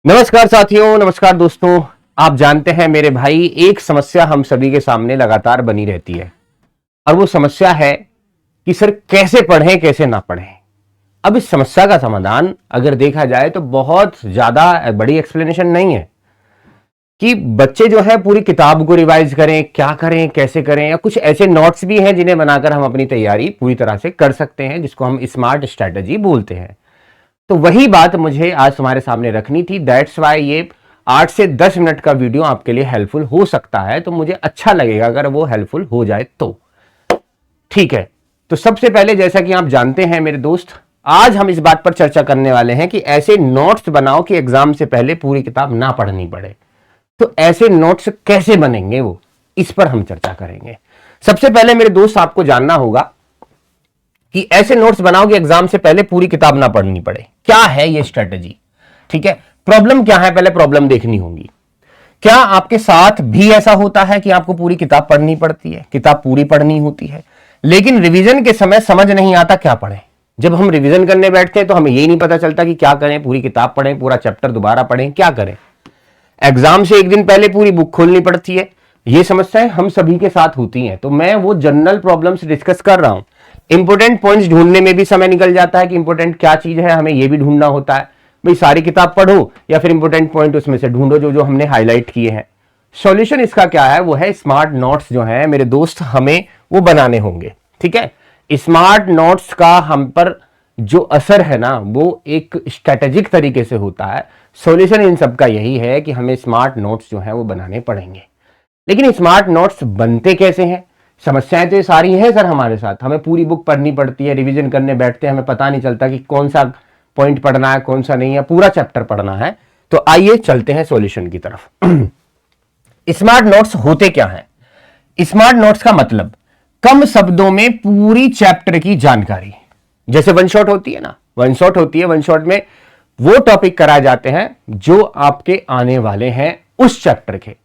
नमस्कार साथियों, नमस्कार दोस्तों। आप जानते हैं मेरे भाई, एक समस्या हम सभी के सामने लगातार बनी रहती है और वो समस्या है कि सर कैसे पढ़ें कैसे ना पढ़ें। अब इस समस्या का समाधान अगर देखा जाए तो बहुत ज्यादा बड़ी एक्सप्लेनेशन नहीं है कि बच्चे जो है पूरी किताब को रिवाइज करें, क्या करें कैसे करें, या कुछ ऐसे नोट्स भी हैं जिन्हें बनाकर हम अपनी तैयारी पूरी तरह से कर सकते हैं, जिसको हम स्मार्ट स्ट्रैटेजी बोलते हैं। तो वही बात मुझे आज तुम्हारे सामने रखनी थी। दैट्स वाई ये 8 से 10 मिनट का वीडियो आपके लिए हेल्पफुल हो सकता है, तो मुझे अच्छा लगेगा अगर वो हेल्पफुल हो जाए तो। ठीक है, तो सबसे पहले जैसा कि आप जानते हैं मेरे दोस्त, आज हम इस बात पर चर्चा करने वाले हैं कि ऐसे नोट्स बनाओ कि एग्जाम से पहले पूरी किताब ना पढ़नी पड़े। तो ऐसे नोट्स कैसे बनेंगे वो, इस पर हम चर्चा करेंगे। सबसे पहले मेरे दोस्त आपको जानना होगा कि ऐसे नोट्स बनाओ कि एग्जाम से पहले पूरी किताब ना पढ़नी पड़े। क्या है ये स्ट्रेटजी? ठीक है, प्रॉब्लम क्या है, पहले प्रॉब्लम देखनी होगी। क्या आपके साथ भी ऐसा होता है कि आपको पूरी किताब पढ़नी पड़ती है, किताब पूरी पढ़नी होती है, लेकिन रिवीजन के समय समझ नहीं आता क्या पढ़ें? जब हम रिवीजन करने बैठते हैं तो हमें यही नहीं पता चलता कि क्या करें, पूरी किताब पढ़ें, पूरा चैप्टर दोबारा पढ़ें, क्या करें। एग्जाम से एक दिन पहले पूरी बुक खोलनी पड़ती है। ये समस्याएं हम सभी के साथ होती हैं। तो मैं वो जनरल प्रॉब्लम्स डिस्कस कर रहा हूं। इंपोर्टेंट पॉइंट्स ढूंढने में भी समय निकल जाता है कि इंपोर्टेंट क्या चीज है, हमें यह भी ढूंढना होता है। भाई सारी किताब पढ़ो या फिर इंपोर्टेंट पॉइंट उसमें से ढूंढो जो जो हमने हाईलाइट किए हैं। सॉल्यूशन इसका क्या है, वो है स्मार्ट नोट्स जो है मेरे दोस्त, हमें वो बनाने होंगे। ठीक है, स्मार्ट नोट्स का हम पर जो असर है ना, वो एक स्ट्रेटेजिक तरीके से होता है। सॉल्यूशन इन सब का यही है कि हमें स्मार्ट नोट्स जो है वो बनाने पड़ेंगे। लेकिन स्मार्ट नोट्स बनते कैसे हैं? समस्याएं तो ये सारी हैं सर हमारे साथ। हमें पूरी बुक पढ़नी पड़ती है, रिवीजन करने बैठते हैं, हमें पता नहीं चलता कि कौन सा पॉइंट पढ़ना है कौन सा नहीं है, पूरा चैप्टर पढ़ना है। तो आइए चलते हैं सॉल्यूशन की तरफ। स्मार्ट नोट्स होते क्या हैं? स्मार्ट नोट्स का मतलब कम शब्दों में पूरी चैप्टर की जानकारी। जैसे वन शॉट होती है ना, वन शॉट होती है, वन शॉट में वो टॉपिक कराए जाते हैं जो आपके आने वाले हैं उस चैप्टर के।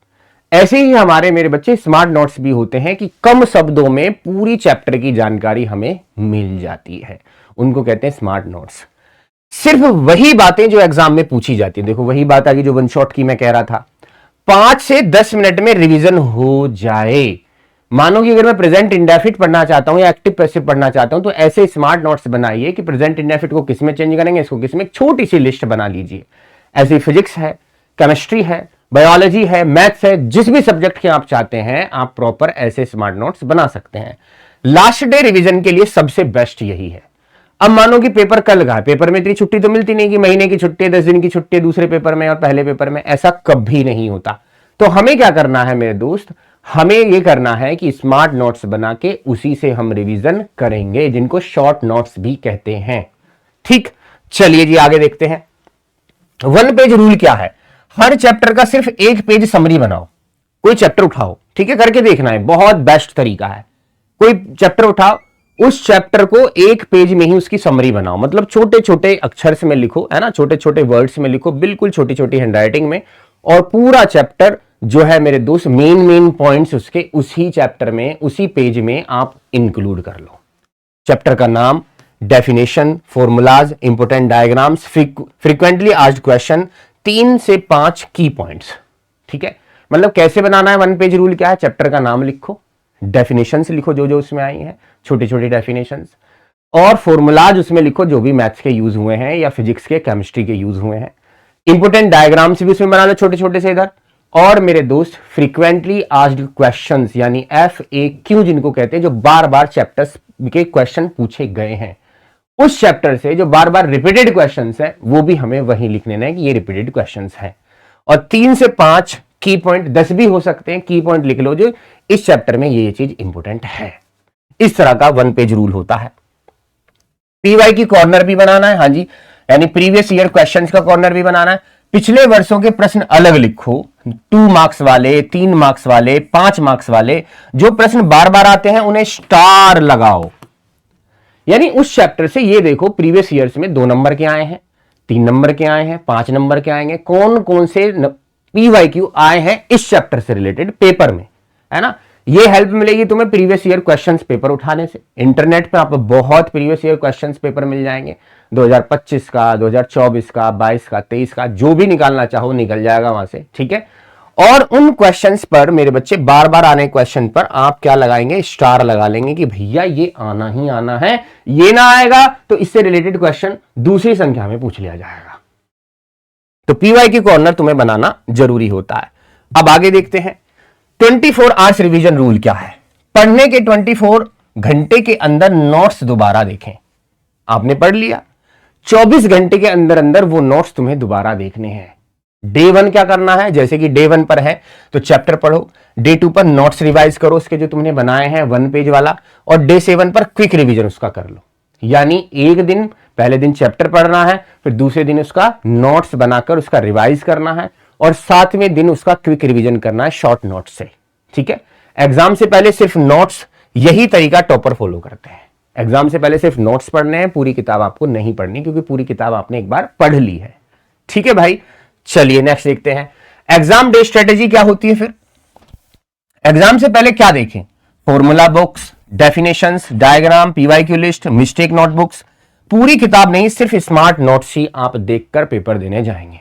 ऐसे ही हमारे मेरे बच्चे स्मार्ट नोट्स भी होते हैं कि कम शब्दों में पूरी चैप्टर की जानकारी हमें मिल जाती है। उनको कहते हैं स्मार्ट नोट्स। सिर्फ वही बातें जो एग्जाम में पूछी जाती है। देखो वही बात आ गई जो वन शॉट की मैं कह रहा था। 5 से 10 मिनट में रिवीजन हो जाए। मानो कि अगर मैं प्रेजेंट इंडेफिनिट पढ़ना चाहता हूं या एक्टिव पैसिव पढ़ना चाहता हूं, तो ऐसे स्मार्ट नोट्स बनाइए कि प्रेजेंट इंडेफिनिट को किस में चेंज करेंगे, इसको किस में, एक छोटी सी लिस्ट बना लीजिए। ऐसे फिजिक्स है, केमिस्ट्री है, बायोलॉजी है, मैथ्स है, जिस भी सब्जेक्ट के आप चाहते हैं आप प्रॉपर ऐसे स्मार्ट नोट्स बना सकते हैं। लास्ट डे रिवीजन के लिए सबसे बेस्ट यही है। अब मानो कि पेपर कल का है, पेपर में इतनी छुट्टी तो मिलती नहीं कि महीने की छुट्टी, 10 दिन की छुट्टी दूसरे पेपर में और पहले पेपर में, ऐसा कभी नहीं होता। तो हमें क्या करना है मेरे दोस्त, हमें यह करना है कि स्मार्ट नोट्स बना के उसी से हम रिवीजन करेंगे, जिनको शॉर्ट नोट्स भी कहते हैं। ठीक, चलिए जी आगे देखते हैं। वन पेज रूल क्या है? हर चैप्टर का सिर्फ एक पेज समरी बनाओ। कोई चैप्टर उठाओ, ठीक है, करके देखना है, बहुत बेस्ट तरीका है। कोई चैप्टर उठाओ, उस चैप्टर को एक पेज में ही उसकी समरी बनाओ। मतलब छोटे छोटे अक्षर में लिखो, है ना, छोटे छोटे वर्ड्स में लिखो, बिल्कुल छोटी छोटी हैंडराइटिंग में। और पूरा चैप्टर जो है मेरे दोस्त, मेन पॉइंट्स उसके उसी चैप्टर में, उसी पेज में आप इंक्लूड कर लो। चैप्टर का नाम, definition, formulas, important diagrams, frequently asked question, 3 से 5 की पॉइंट्स। ठीक है, मतलब कैसे बनाना है, वन पेज रूल क्या है, चैप्टर का नाम लिखो, डेफिनेशंस लिखो जो जो उसमें आई हैं, छोटी छोटी डेफिनेशंस, और फॉर्मूलाज उसमें लिखो जो भी मैथ्स के यूज हुए हैं या फिजिक्स के, केमिस्ट्री के यूज हुए हैं। इंपोर्टेंट डायग्राम्स भी उसमें बना लो छोटे छोटे से इधर। और मेरे दोस्त फ्रीक्वेंटली आस्क्ड क्वेश्चंस यानी FAQ जिनको कहते हैं, जो बार बार चैप्टर्स के क्वेश्चन पूछे गए हैं, उस चैप्टर से जो बार बार रिपीटेड क्वेश्चंस हैं वो भी हमें वही लिखने हैं कि ये रिपीटेड क्वेश्चंस हैं। और 3 से 5 की पॉइंट, 10 भी हो सकते हैं, की पॉइंट लिख लो जो इस चैप्टर में ये चीज इंपोर्टेंट है। इस तरह का वन पेज रूल होता है। PY की कॉर्नर भी बनाना है, हाँ जी, यानी प्रीवियस ईयर क्वेश्चंस का कॉर्नर भी बनाना है। पिछले वर्षों के प्रश्न अलग लिखो, 2 मार्क्स वाले, 3 मार्क्स वाले, 5 मार्क्स वाले। जो प्रश्न बार बार आते हैं उन्हें स्टार लगाओ। यानी उस चैप्टर से ये देखो प्रीवियस ईयर्स में 2 नंबर के आए हैं, 3 नंबर के आए हैं, 5 नंबर के आएंगे, कौन कौन से PYQ आए हैं इस चैप्टर से रिलेटेड पेपर में, है ना। ये हेल्प मिलेगी तुम्हें प्रीवियस ईयर क्वेश्चंस पेपर उठाने से। इंटरनेट पे आपको बहुत प्रीवियस ईयर क्वेश्चंस पेपर मिल जाएंगे। 2025 का, 2024 का, 22 का, 23 का, जो भी निकालना चाहो निकल जाएगा वहां से, ठीक है। और उन क्वेश्चंस पर मेरे बच्चे बार बार आने क्वेश्चन पर आप क्या लगाएंगे, स्टार लगा लेंगे कि भैया ये आना ही आना है, ये ना आएगा तो इससे रिलेटेड क्वेश्चन दूसरी संख्या में पूछ लिया जाएगा। तो पीवाई की कॉर्नर तुम्हें बनाना जरूरी होता है। अब आगे देखते हैं 24 आवर्स रिवीजन रूल क्या है। पढ़ने के 24 घंटे के अंदर नोट्स दोबारा देखें। आपने पढ़ लिया, 24 घंटे के अंदर अंदर वो नोट्स तुम्हें दोबारा देखने हैं। डे 1 क्या करना है, जैसे कि डे 1 पर है तो चैप्टर पढ़ो, डे 2 पर नोट्स रिवाइज करो उसके जो तुमने बनाए हैं 1 पेज वाला, और डे 7 पर क्विक रिवीजन उसका कर लो। यानी एक दिन, पहले दिन चैप्टर पढ़ना है, फिर दूसरे दिन उसका नोट्स बनाकर उसका रिवाइज करना है, और 7वें दिन उसका क्विक रिवीजन करना है शॉर्ट नोट्स से, ठीक है। एग्जाम से पहले सिर्फ नोट्स, यही तरीका टॉपर फॉलो करते हैं। एग्जाम से पहले सिर्फ नोट्स पढ़ने हैं, पूरी किताब आपको नहीं पढ़नी, क्योंकि पूरी किताब आपने एक बार पढ़ ली है, ठीक है भाई। चलिए नेक्स्ट देखते हैं, एग्जाम डे स्ट्रेटेजी क्या होती है। फिर एग्जाम से पहले क्या देखें, formula books, definitions, diagram, PYQ list, mistake notebooks. पूरी किताब नहीं, सिर्फ स्मार्ट नोट्स ही आप देखकर पेपर देने जाएंगे।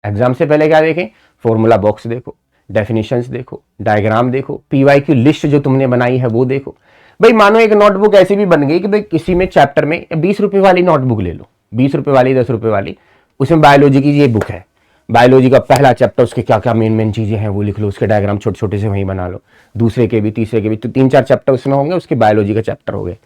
एग्जाम से पहले क्या देखें, फॉर्मूला बॉक्स देखो, डेफिनेशंस देखो, डायग्राम देखो, पीवाईक्यू लिस्ट जो तुमने बनाई है वो देखो। भाई मानो एक नोटबुक ऐसी भी बन गई कि भाई किसी में चैप्टर में 20 रुपए वाली नोटबुक ले लो, 20 रुपए वाली, 10 रुपए वाली, उसमें बायोलॉजी की ये बुक है, बायोलॉजी का पहला चैप्टर, उसके क्या क्या मेन चीजें हैं वो लिख लो, उसके डायग्राम छोटे छोटे से वहीं बना लो, दूसरे के भी, तीसरे के भी, तो 3-4 चैप्टर उसमें होंगे, उसके बायोलॉजी का चैप्टर हो गए।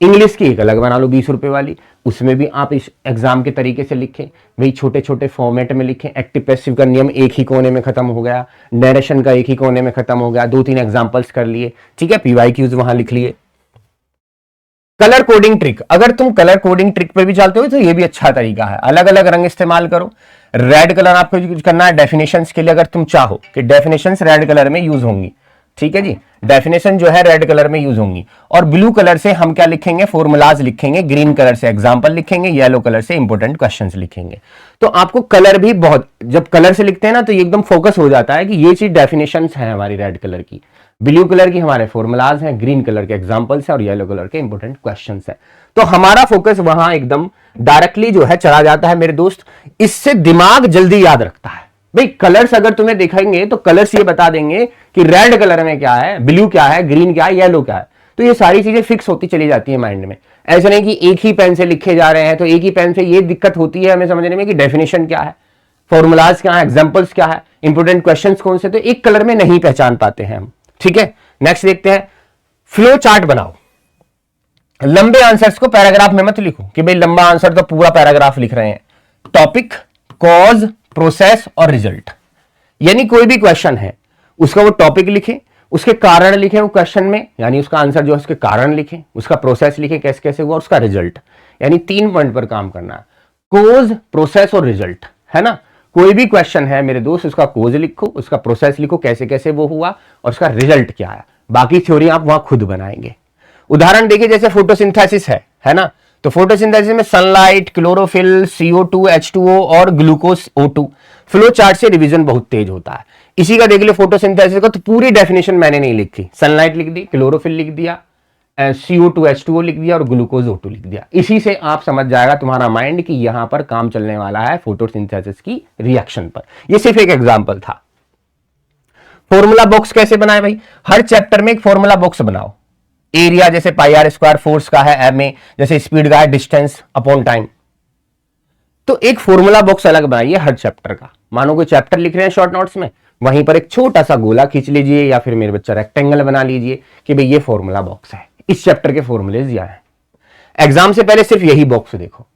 इंग्लिश की एक अलग बना लो 20 रुपए वाली, उसमें भी आप इस एग्जाम के तरीके से लिखें, वही छोटे छोटे फॉर्मेट में लिखें। एक्टिव पैसिव का नियम एक ही कोने में खत्म हो गया, नरेशन का एक ही कोने में खत्म हो गया, 2-3 एग्जांपल्स कर लिए, ठीक है, पीवाईक्यूज वहां लिख लिए। कलर कोडिंग ट्रिक, अगर तुम कलर कोडिंग ट्रिक पे भी चलते हो तो ये भी अच्छा तरीका है, अलग अलग रंग इस्तेमाल करो। रेड कलर आपको यूज करना है डेफिनेशंस के लिए, अगर तुम चाहो कि डेफिनेशंस रेड कलर में यूज होंगी, ठीक है जी, डेफिनेशन जो है रेड कलर में यूज होंगी। और ब्लू कलर से हम क्या लिखेंगे, फॉर्मूलाज लिखेंगे, ग्रीन कलर से एग्जांपल लिखेंगे, येलो कलर से इंपॉर्टेंट क्वेश्चंस लिखेंगे। तो आपको कलर भी बहुत, जब कलर से लिखते हैं ना तो ये एकदम फोकस हो जाता है कि ये चीज डेफिनेशंस है हमारी रेड कलर की, ब्लू कलर की हमारे फॉर्मूलाज हैं, ग्रीन कलर के एग्जांपल्स हैं, और येलो कलर के इंपॉर्टेंट क्वेश्चंस हैं। तो हमारा फोकस वहां एकदम डायरेक्टली जो है चला जाता है मेरे दोस्त। इससे दिमाग जल्दी याद रखता है। भाई कलर्स अगर तुम्हें दिखाएंगे तो कलर्स ये बता देंगे कि रेड कलर में क्या है, ब्लू क्या है, ग्रीन क्या है, येलो क्या है, तो ये सारी चीजें फिक्स होती चली जाती है माइंड में। ऐसा नहीं कि एक ही पेन से लिखे जा रहे हैं, तो एक ही पेन से ये दिक्कत होती है हमें समझने में कि डेफिनेशन क्या है, फॉर्मूलाज क्या है, एग्जाम्पल्स क्या है, इंपोर्टेंट क्वेश्चंस कौन से, तो एक कलर में नहीं पहचान पाते हैं हम, ठीक है। नेक्स्ट देखते हैं, फ्लो चार्ट बनाओ। लंबे आंसर्स को पैराग्राफ में मत लिखो कि भाई लंबा आंसर तो पूरा पैराग्राफ लिख रहे हैं। टॉपिक, कॉज, प्रोसेस और रिजल्ट, यानी कोई भी क्वेश्चन है उसका वो टॉपिक लिखें, उसके कारण लिखें वो क्वेश्चन में, यानी उसका आंसर जो है उसके कारण लिखें, उसका प्रोसेस लिखें कैसे कैसे हुआ, उसका रिजल्ट, यानी 3 पॉइंट पर काम करना है, कोज, प्रोसेस और रिजल्ट, है ना। कोई भी क्वेश्चन है मेरे दोस्त, उसका कोज लिखो, उसका प्रोसेस लिखो कैसे कैसे वो हुआ, और उसका रिजल्ट क्या है। बाकी थ्योरी आप वहां खुद बनाएंगे। उदाहरण देखिए, जैसे फोटोसिंथेसिस है ना, तो फोटोसिंथेसिस में सनलाइट, क्लोरोफिल, CO2, H2O और ग्लूकोज O2। फ्लो चार्ट से रिवीजन बहुत तेज होता है। इसी का देख लो फोटोसिंथेसिस का, तो पूरी डेफिनेशन मैंने नहीं लिखी, सनलाइट लिख दी, क्लोरोफिल लिख दिया, CO2 H2O लिख दिया और ग्लूकोज O2 लिख दिया। इसी से आप समझ जाएगा तुम्हारा माइंड कि यहां पर काम चलने वाला है फोटोसिंथेसिस की रिएक्शन पर। यह सिर्फ एक एग्जाम्पल था। फॉर्मूला बॉक्स कैसे बनाए भाई, हर चैप्टर में एक फॉर्मूला बॉक्स बनाओ। एरिया जैसे πr², फोर्स का है ma, जैसे स्पीड का है डिस्टेंस अपॉन टाइम। तो एक फॉर्मूला बॉक्स अलग बनाइए हर चैप्टर का। मानो कोई चैप्टर लिख रहे हैं शॉर्ट नोट्स में, वहीं पर एक छोटा सा गोला खींच लीजिए, या फिर मेरे बच्चा रेक्टेंगल बना लीजिए कि भाई ये फॉर्मूला बॉक्स है, इस चैप्टर के फॉर्मूलेज दिया है। एग्जाम से पहले सिर्फ यही बॉक्स देखो,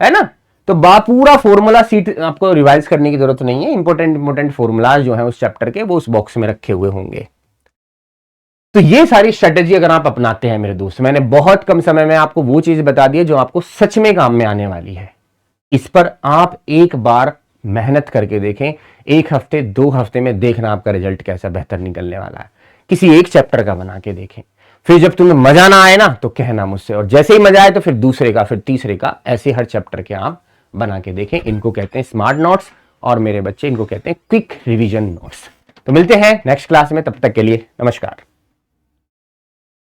है ना, तो पूरा फॉर्मूला सीट आपको रिवाइज करने की जरूरत नहीं है। इंपोर्टेंट फॉर्मूलाज जो है उस चैप्टर के, वो उस बॉक्स में रखे हुए होंगे। तो ये सारी स्ट्रेटेजी अगर आप अपनाते हैं मेरे दोस्त, मैंने बहुत कम समय में आपको वो चीज बता दी है जो आपको सच में काम में आने वाली है। इस पर आप एक बार मेहनत करके देखें, 1 हफ्ते 2 हफ्ते में देखना आपका रिजल्ट कैसा बेहतर निकलने वाला है। किसी एक चैप्टर का बना के देखें, फिर जब तुम्हें मजा ना आए ना तो कहना मुझसे, और जैसे ही मजा आए तो फिर दूसरे का, फिर तीसरे का, ऐसे हर चैप्टर के आप बना के देखें। इनको कहते हैं स्मार्ट नोट्स, और मेरे बच्चे इनको कहते हैं क्विक रिवीजन नोट्स। तो मिलते हैं नेक्स्ट क्लास में, तब तक के लिए नमस्कार।